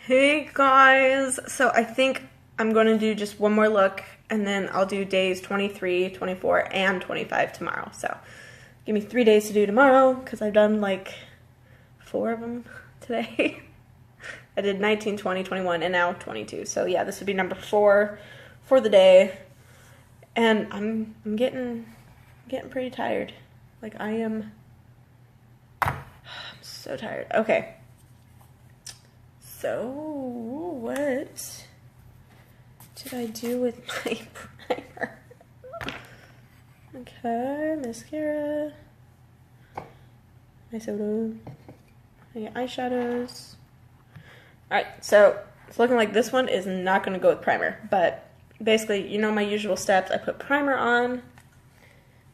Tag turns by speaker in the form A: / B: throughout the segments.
A: Hey guys, so I think I'm going to do just one more look and then I'll do days 23, 24, and 25 tomorrow. So give me 3 days to do tomorrow because I've done like 4 of them today. I did 19, 20, 21, and now 22. So yeah, this would be number 4 for the day. And I'm getting pretty tired. Like I'm so tired. Okay. So, what did I do with my primer? Okay, mascara, my soda, my eyeshadows. Alright, so it's looking like this one is not going to go with primer, but basically, you know my usual steps. I put primer on,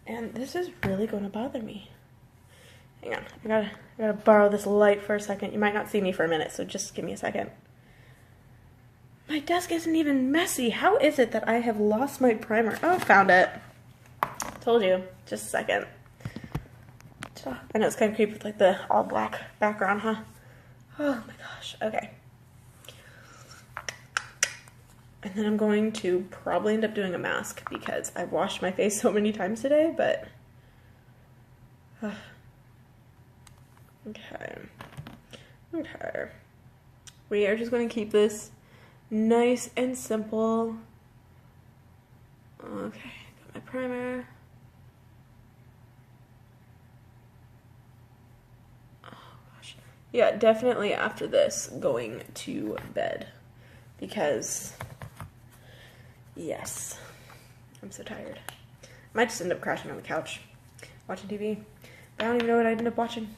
A: and this is really going to bother me. Hang on, I gotta borrow this light for a second. You might not see me for a minute, so just give me a second. My desk isn't even messy. How is it that I have lost my primer? Oh, found it. Told you. Just a second. I know it's kind of creepy with like the all black background, huh? Oh my gosh. Okay. And then I'm going to probably end up doing a mask because I've washed my face so many times today, but... Okay. We are just going to keep this nice and simple. Okay, got my primer. Oh gosh. Yeah, definitely after this, going to bed. Because, yes, I'm so tired. I might just end up crashing on the couch, watching TV. But I don't even know what I'd end up watching.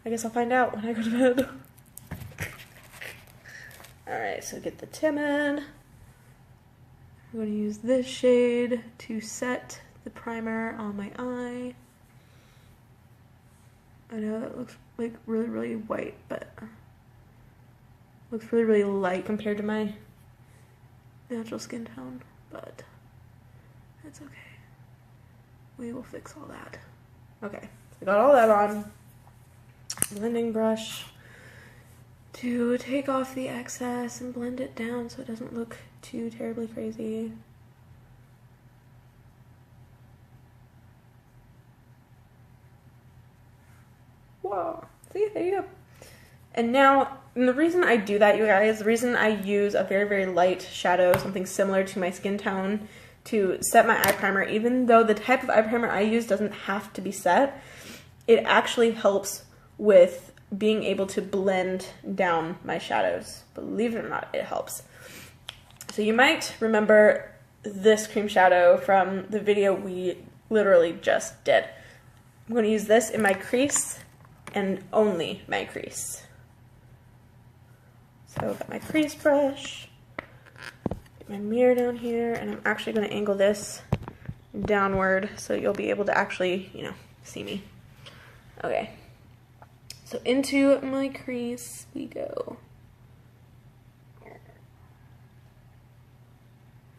A: I guess I'll find out when I go to bed. Alright, so get the Timid. I'm going to use this shade to set the primer on my eye. I know that looks like really, really white, but looks really, really light compared to my natural skin tone, but that's okay. We will fix all that. Okay, so I got all that on. Blending brush to take off the excess and blend it down so it doesn't look too terribly crazy. Whoa, see, there you go. And now, and the reason I do that, you guys, the reason I use a very, very light shadow, something similar to my skin tone, to set my eye primer, even though the type of eye primer I use doesn't have to be set, it actually helps with being able to blend down my shadows. Believe it or not, it helps. So you might remember this cream shadow from the video we literally just did. I'm going to use this in my crease and only my crease. So I've got my crease brush, get my mirror down here, and I'm actually going to angle this downward so you'll be able to actually, you know, see me. Okay. So into my crease we go.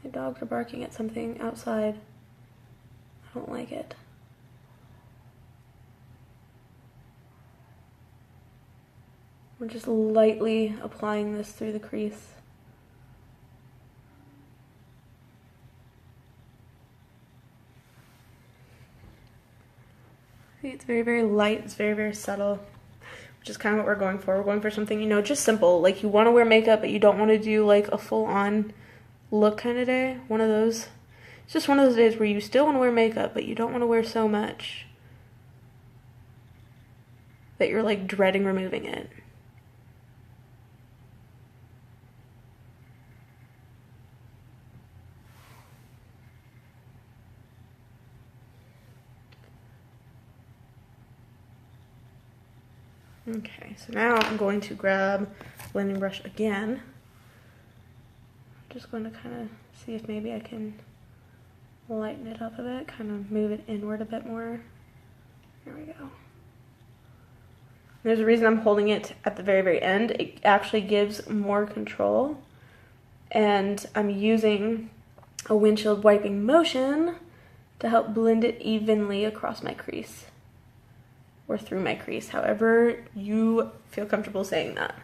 A: My dogs are barking at something outside. I don't like it. We're just lightly applying this through the crease. See, it's very, very light. It's very, very subtle. Which is kind of what we're going for. We're going for something, you know, just simple. Like you want to wear makeup, but you don't want to do like a full-on look kind of day. One of those. It's just one of those days where you still want to wear makeup, but you don't want to wear so much that you're like dreading removing it. Okay, so now I'm going to grab blending brush again. I'm just going to kind of see if maybe I can lighten it up a bit, kind of move it inward a bit more. There we go. There's a reason I'm holding it at the very, very end. It actually gives more control. And I'm using a windshield wiping motion to help blend it evenly across my crease. Or through my crease, however you feel comfortable saying that.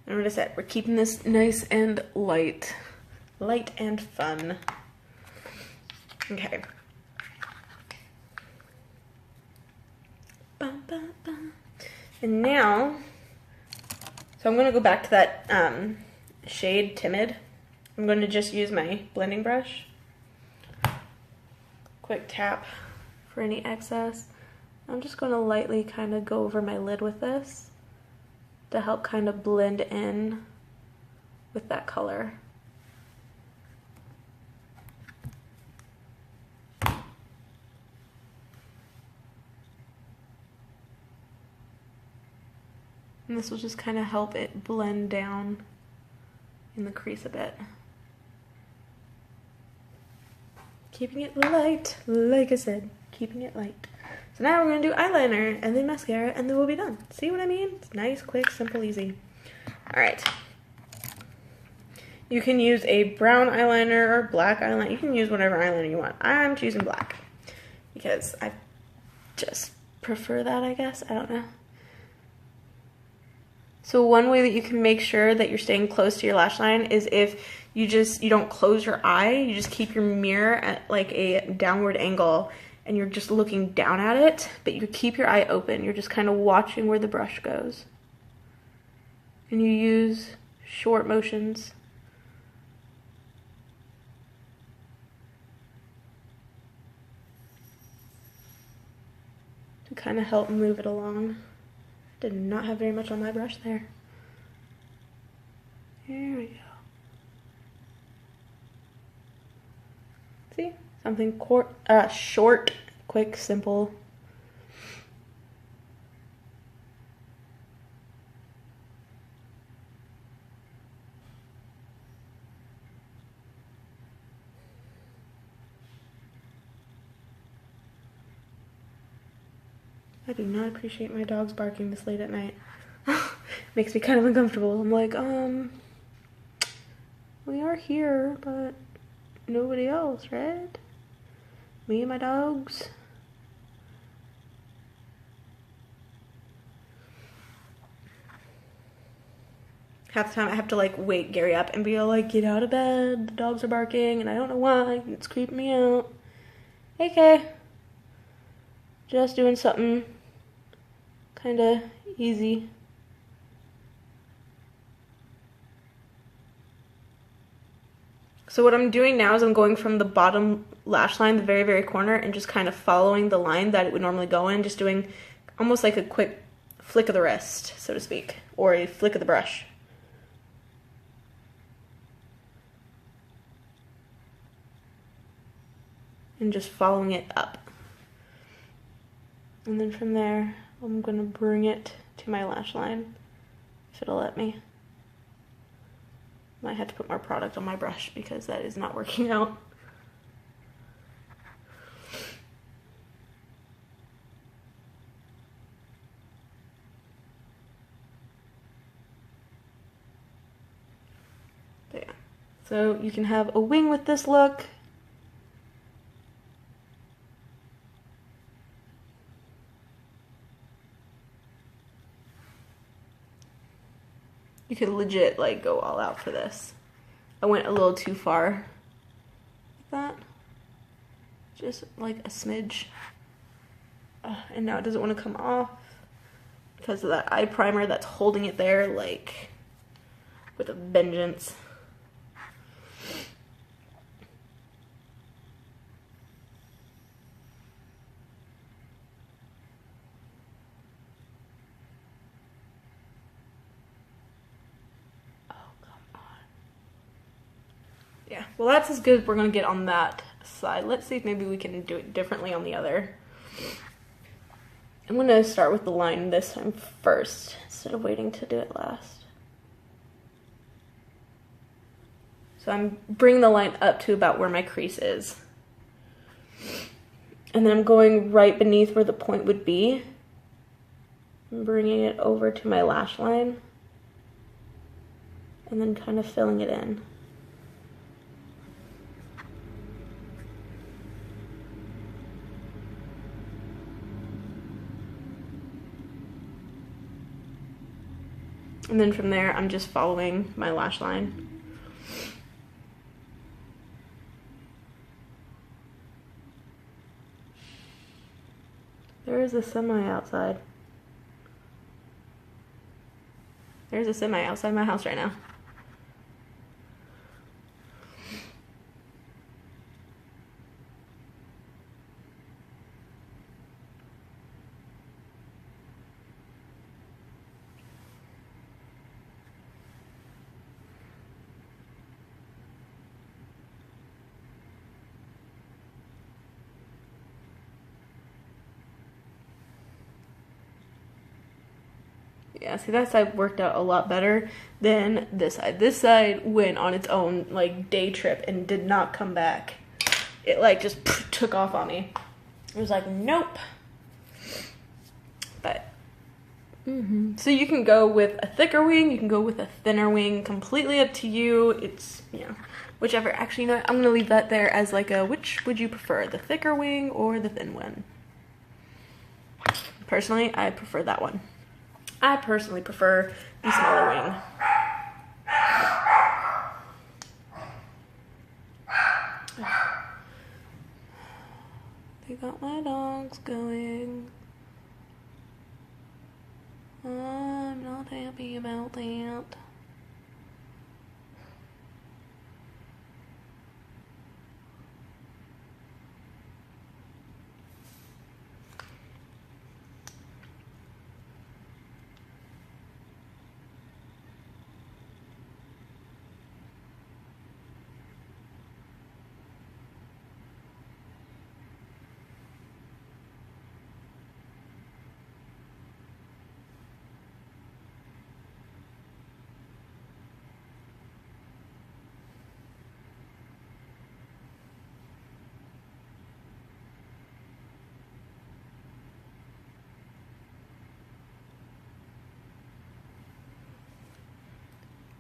A: And what I said, we're keeping this nice and light. Light and fun. Okay. And now, so I'm going to go back to that shade Timid. I'm going to just use my blending brush. Quick tap for any excess. I'm just going to lightly kind of go over my lid with this to help kind of blend in with that color. And this will just kind of help it blend down in the crease a bit. Keeping it light, like I said, keeping it light. So now we're going to do eyeliner and then mascara and then we'll be done. See what I mean? It's nice, quick, simple, easy. Alright. You can use a brown eyeliner or black eyeliner. You can use whatever eyeliner you want. I'm choosing black because I just prefer that, I guess. I don't know. So one way that you can make sure that you're staying close to your lash line is if you don't close your eye, you just keep your mirror at like a downward angle and you're just looking down at it, but you keep your eye open. You're just kind of watching where the brush goes. And you use short motions. To kind of help move it along. Did not have very much on my brush there. Here we go. See? Something short, quick, simple. I do not appreciate my dogs barking this late at night. Makes me kind of uncomfortable. I'm like, we are here, but nobody else, right? Me and my dogs. Half the time I have to like wake Gary up and be all like, get out of bed, the dogs are barking and I don't know why, it's creeping me out. Hey Kay. Just doing something kind of easy. So what I'm doing now is I'm going from the bottom lash line, the very, very corner, and just kind of following the line that it would normally go in, just doing almost like a quick flick of the wrist, so to speak, or a flick of the brush. And just following it up. And then from there, I'm going to bring it to my lash line, if it'll let me. Might have to put more product on my brush because that is not working out. But yeah. So you can have a wing with this look. You could legit like go all out for this. I went a little too far like that. Just like a smidge. And now it doesn't want to come off because of that eye primer that's holding it there like with a vengeance. Yeah, well that's as good as we're going to get on that side. Let's see if maybe we can do it differently on the other. I'm going to start with the line this time first, instead of waiting to do it last. So I'm bringing the line up to about where my crease is. And then I'm going right beneath where the point would be. I'm bringing it over to my lash line. And then kind of filling it in. And then from there, I'm just following my lash line. There is a semi outside. There's a semi outside my house right now. Yeah, see, that side worked out a lot better than this side. This side went on its own, like, day trip and did not come back. It, like, just took off on me. It was like, nope. But, so you can go with a thicker wing, you can go with a thinner wing, completely up to you. It's, you know, whichever. Actually, you know what? I'm going to leave that there as, like, a, which would you prefer, the thicker wing or the thin one? Personally, I prefer that one. I personally prefer the smaller wing. They got my dogs going. I'm not happy about that.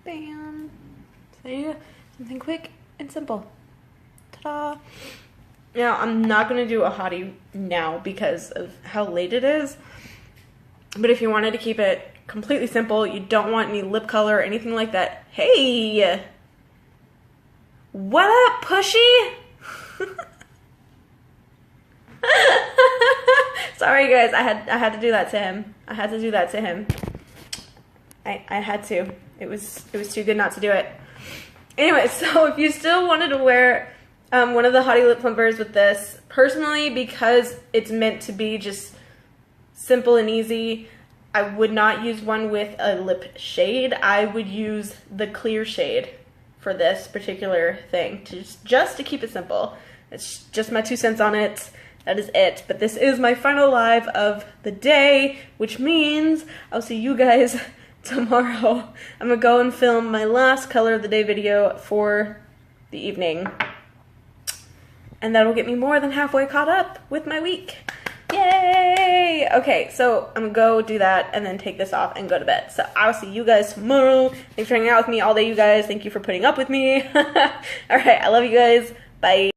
A: Bam. So there you go. Something quick and simple. Ta-da. Now, I'm not going to do a hottie now because of how late it is. But if you wanted to keep it completely simple, you don't want any lip color or anything like that. Hey! What up, Pushy? Sorry, guys. I had to do that to him. I had to do that to him. I had to. It was too good not to do it. Anyway, so if you still wanted to wear one of the Hottie lip plumpers with this, personally, because it's meant to be just simple and easy, I would not use one with a lip shade. I would use the clear shade for this particular thing, just to keep it simple. It's just my 2 cents on it. That is it. But this is my final live of the day, which means I'll see you guys tomorrow. I'm gonna go and film my last color of the day video for the evening. And that'll get me more than halfway caught up with my week. Yay! Okay, so I'm gonna go do that and then take this off and go to bed. So I'll see you guys tomorrow. Thanks for hanging out with me all day, you guys. Thank you for putting up with me. Alright, I love you guys. Bye.